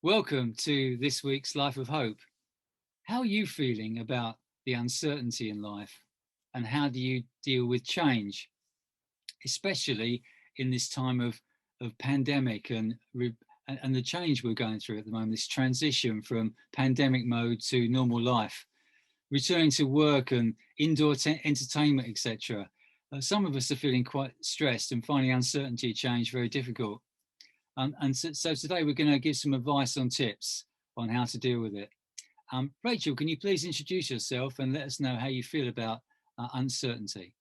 Welcome to this week's Life of Hope. How are you feeling about the uncertainty in life, and how do you deal with change, especially in this time of pandemic and the change we're going through at the moment, this transition from pandemic mode to normal life, returning to work and indoor entertainment, etc. Some of us are feeling quite stressed and finding uncertainty of change very difficult. So today we're going to give some advice on tips on how to deal with it. Rachel, can you please introduce yourself and let us know how you feel about uncertainty?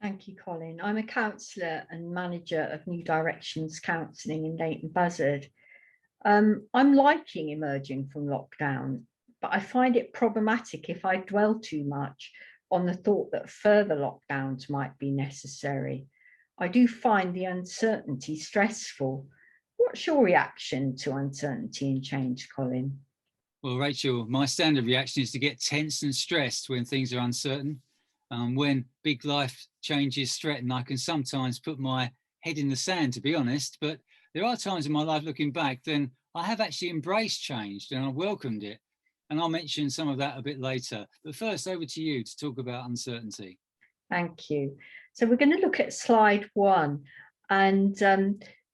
Thank you, Colin. I'm a counsellor and manager of New Directions Counselling in Leighton Buzzard. I'm liking emerging from lockdown, but I find it problematic if I dwell too much on the thought that further lockdowns might be necessary. I do find the uncertainty stressful. What's your reaction to uncertainty and change, Colin? Well, Rachel, my standard reaction is to get tense and stressed when things are uncertain. When big life changes threaten, I can sometimes put my head in the sand, to be honest, but there are times in my life looking back, then I have actually embraced change and I welcomed it. And I'll mention some of that a bit later. But first, over to you to talk about uncertainty. Thank you. So we're going to look at slide 1. And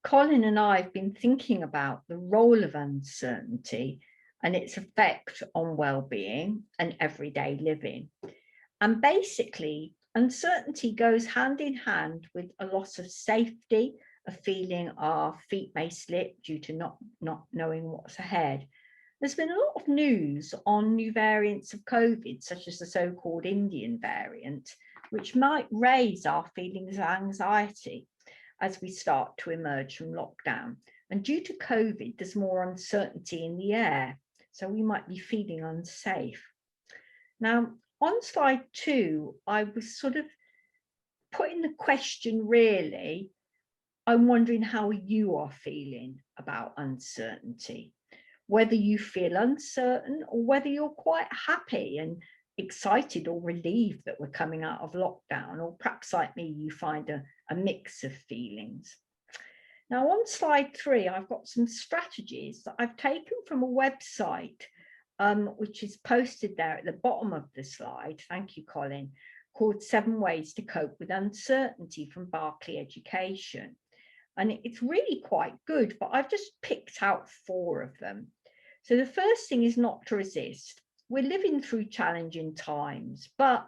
Colin and I have been thinking about the role of uncertainty and its effect on well-being and everyday living. And basically, uncertainty goes hand in hand with a loss of safety, a feeling our feet may slip due to not knowing what's ahead. There's been a lot of news on new variants of COVID, such as the so-called Indian variant, which might raise our feelings of anxiety as we start to emerge from lockdown. And due to COVID, there's more uncertainty in the air, so we might be feeling unsafe. Now, on slide 2, I was sort of putting the question, really, I'm wondering how you are feeling about uncertainty, whether you feel uncertain or whether you're quite happy and excited or relieved that we're coming out of lockdown, or perhaps like me, you find a mix of feelings. Now on slide 3, I've got some strategies that I've taken from a website, which is posted there at the bottom of the slide, thank you, Colin, called 7 Ways to Cope with Uncertainty from Berkeley Education. And it's really quite good, but I've just picked out 4 of them. So the first thing is not to resist. We're living through challenging times, but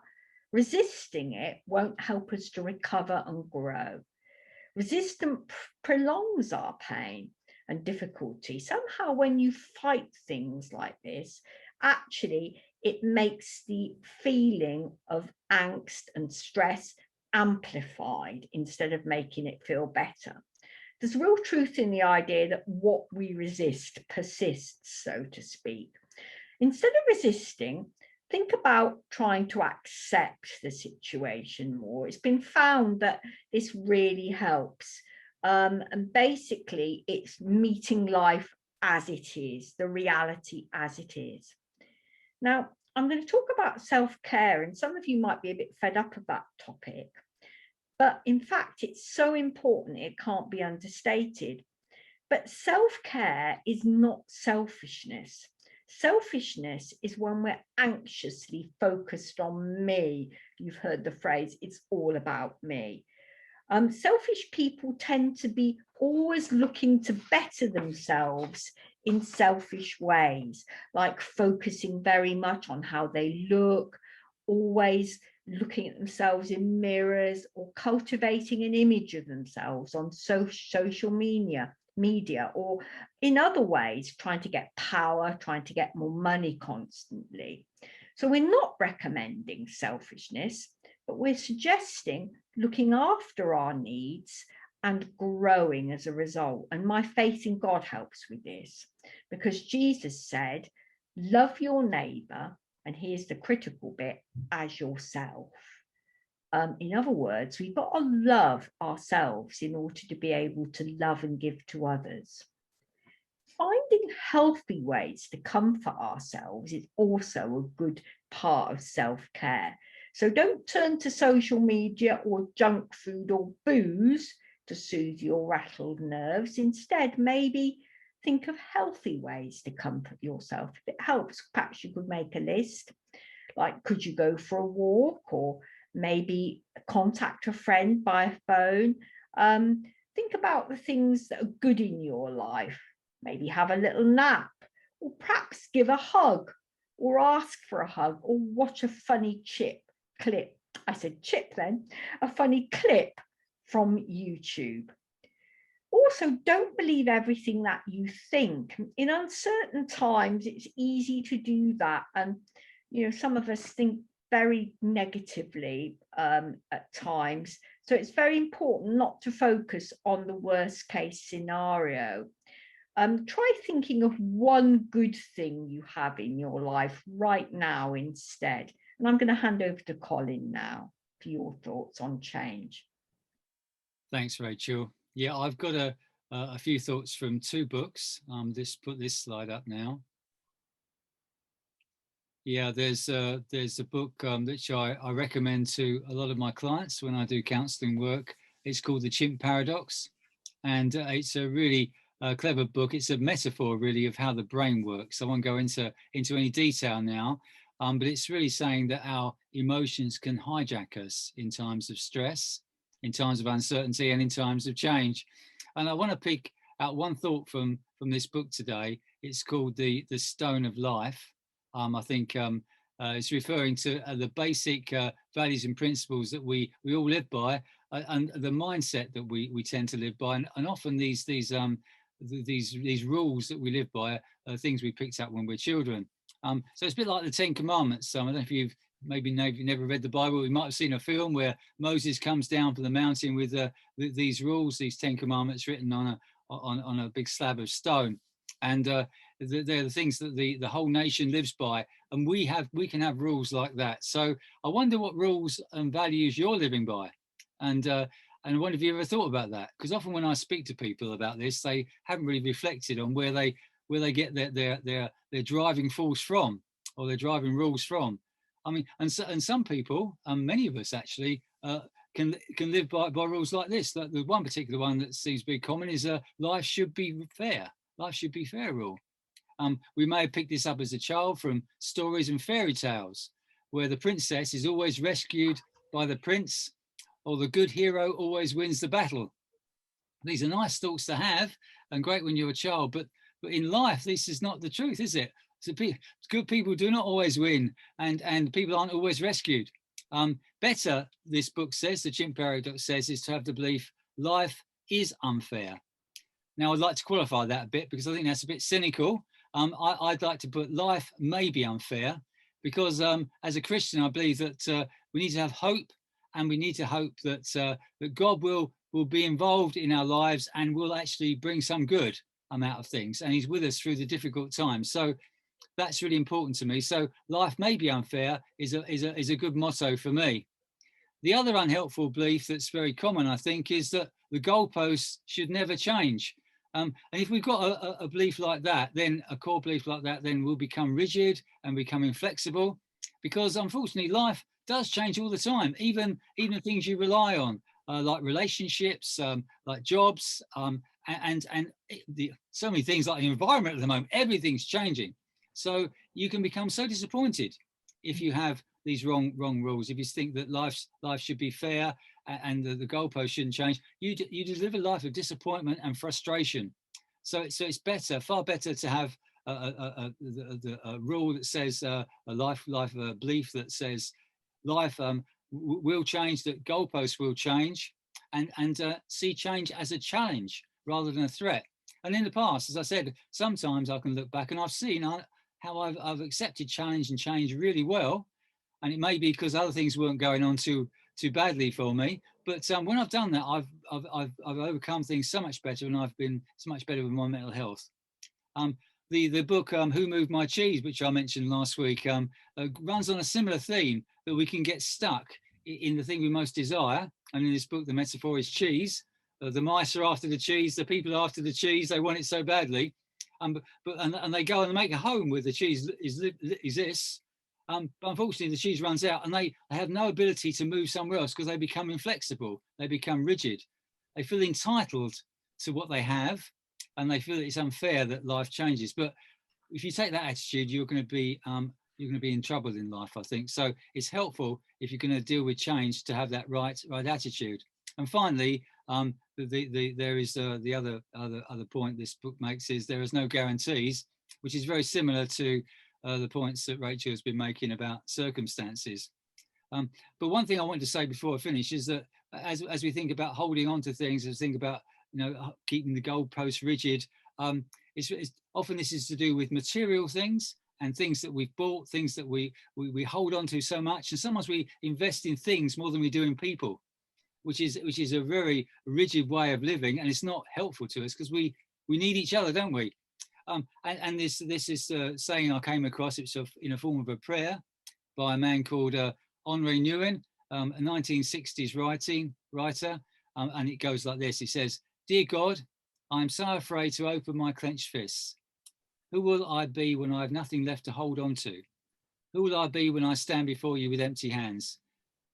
resisting it won't help us to recover and grow. Resistance prolongs our pain and difficulty. Somehow when you fight things like this, actually it makes the feeling of angst and stress amplified instead of making it feel better. There's real truth in the idea that what we resist persists, so to speak. Instead of resisting, think about trying to accept the situation more. It's been found that this really helps. And basically, it's meeting life as it is, the reality as it is. Now, I'm going to talk about self-care, and some of you might be a bit fed up of that topic. But in fact, it's so important, it can't be understated. But self-care is not selfishness. Selfishness is when we're anxiously focused on me. You've heard the phrase, it's all about me. Selfish people tend to be always looking to better themselves in selfish ways, like focusing very much on how they look, always looking at themselves in mirrors, or cultivating an image of themselves on social media, or in other ways, trying to get power, trying to get more money constantly. So we're not recommending selfishness, but we're suggesting looking after our needs and growing as a result. And my faith in God helps with this, because Jesus said, love your neighbor, and here's the critical bit, as yourself. In other words, we've got to love ourselves in order to be able to love and give to others. Finding healthy ways to comfort ourselves is also a good part of self-care. So don't turn to social media or junk food or booze to soothe your rattled nerves. Instead, maybe think of healthy ways to comfort yourself. If it helps, perhaps you could make a list. Like, could you go for a walk, or maybe contact a friend by phone? Think about the things that are good in your life. Maybe have a little nap, or perhaps give a hug, or ask for a hug, or watch a funny clip. I said chip then, a funny clip from YouTube. Also, don't believe everything that you think. In uncertain times, it's easy to do that. And, some of us think very negatively at times. So it's very important not to focus on the worst case scenario. Try thinking of one good thing you have in your life right now instead. And I'm going to hand over to Colin now for your thoughts on change. Thanks, Rachel. Yeah, I've got a few thoughts from two books. Put this slide up now. Yeah, there's a book which I recommend to a lot of my clients when I do counselling work. It's called The Chimp Paradox, and it's a really clever book. It's a metaphor, really, of how the brain works. I won't go into any detail now, but it's really saying that our emotions can hijack us in times of stress, in times of uncertainty, and in times of change. And I want to pick out one thought from this book today. It's called the Stone of Life. I think it's referring to the basic values and principles that we all live by, and the mindset that we tend to live by, and often these rules that we live by are things we picked up when we're children. So it's a bit like the Ten Commandments. I don't know if you've never read the Bible. We might have seen a film where Moses comes down from the mountain with these rules, these 10 Commandments written on a big slab of stone, and they're the things that the whole nation lives by, and we can have rules like that. So I wonder what rules and values you're living by, and I wonder if you ever thought about that, because often when I speak to people about this, they haven't really reflected on where they get their driving force from, or their driving rules from. I mean, and some people, many of us actually, can live by rules like this. Like the one particular one that seems to be common is life should be fair. Life should be fair rule. We may have picked this up as a child from stories and fairy tales, where the princess is always rescued by the prince, or the good hero always wins the battle. These are nice thoughts to have and great when you're a child, but in life, this is not the truth, is it? So good people do not always win, and people aren't always rescued. Better, this book says, the Chimp Paradox says, is to have the belief life is unfair. Now, I'd like to qualify that a bit, because I think that's a bit cynical. I'd like to put life may be unfair, because as a Christian, I believe that we need to have hope, and we need to hope that God will be involved in our lives and will actually bring some good out of things, and he's with us through the difficult times. So that's really important to me. So life may be unfair is a good motto for me. The other unhelpful belief that's very common, I think, is that the goalposts should never change. And if we've got a belief like that, then a core belief like that, then we'll become rigid and become inflexible, because unfortunately life does change all the time, even things you rely on, like relationships, like jobs, and so many things, like the environment at the moment. Everything's changing. So you can become so disappointed if you have these wrong rules. If you think that life should be fair and the goalpost shouldn't change, you live a life of disappointment and frustration. So it's far better to have a rule that says a belief that says life will change, that goalposts will change, and see change as a challenge rather than a threat. And in the past, as I said, sometimes I can look back and I've seen how I've accepted challenge and change really well. And it may be because other things weren't going on too badly for me. But when I've done that, I've overcome things so much better, and I've been so much better with my mental health. The book Who Moved My Cheese, which I mentioned last week, runs on a similar theme, that we can get stuck in the thing we most desire. And in this book, the metaphor is cheese. The mice are after the cheese, the people are after the cheese, they want it so badly. And they go and make a home where the cheese exists. But unfortunately, the cheese runs out, and they have no ability to move somewhere else, because they become inflexible, they become rigid. They feel entitled to what they have, and they feel that it's unfair that life changes. But if you take that attitude, you're going to be in trouble in life, I think. So it's helpful if you're going to deal with change to have that right attitude. And finally, there is the other point this book makes is there is no guarantees, which is very similar to the points that Rachel has been making about circumstances. But one thing I want to say before I finish is that as we think about holding on to things, as we think about keeping the goalposts rigid, it's often this is to do with material things and things that we've bought, things that we hold on to so much, and sometimes we invest in things more than we do in people, which is a very rigid way of living, and it's not helpful to us because we need each other, don't we? And this is saying I came across. It's in a form of a prayer by a man called Henri Nouwen, a 1960s writer, and it goes like this. He says, "Dear God, I am so afraid to open my clenched fists. Who will I be when I have nothing left to hold on to? Who will I be when I stand before you with empty hands?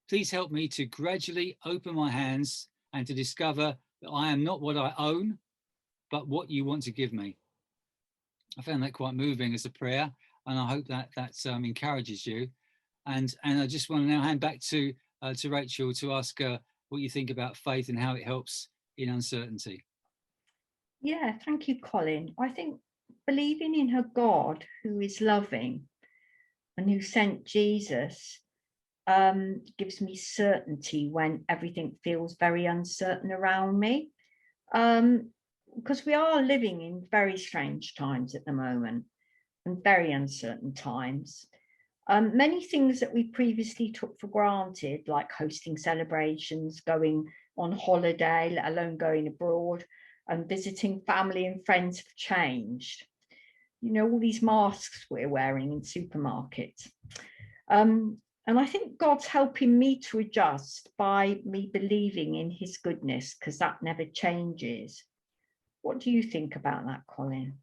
Please help me to gradually open my hands and to discover that I am not what I own, but what you want to give me." I found that quite moving as a prayer, and I hope that encourages you. And I just want to now hand back to Rachel to ask what you think about faith and how it helps in uncertainty. Yeah, thank you, Colin. I think believing in a God who is loving and who sent Jesus gives me certainty when everything feels very uncertain around me. Because we are living in very strange times at the moment and very uncertain times. Many things that we previously took for granted, like hosting celebrations, going on holiday, let alone going abroad, and visiting family and friends have changed. All these masks we're wearing in supermarkets. And I think God's helping me to adjust by me believing in his goodness, because that never changes. What do you think about that, Colin?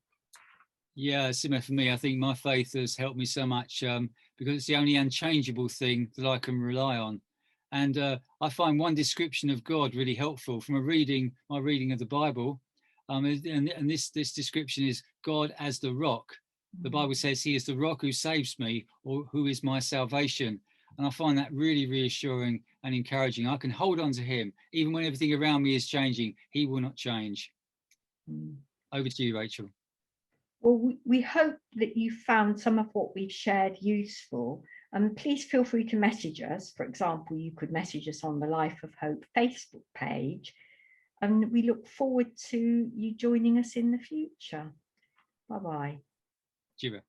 Yeah, similar for me. I think my faith has helped me so much because it's the only unchangeable thing that I can rely on. And I find one description of God really helpful from my reading of the Bible. And this description is God as the rock. The Bible says he is the rock who saves me, or who is my salvation. And I find that really reassuring and encouraging. I can hold on to him. Even when everything around me is changing, he will not change. Over to you, Rachel. Well, we hope that you found some of what we've shared useful. Please feel free to message us. For example, you could message us on the Life of Hope Facebook page. And we look forward to you joining us in the future. Bye-bye. Cheerio.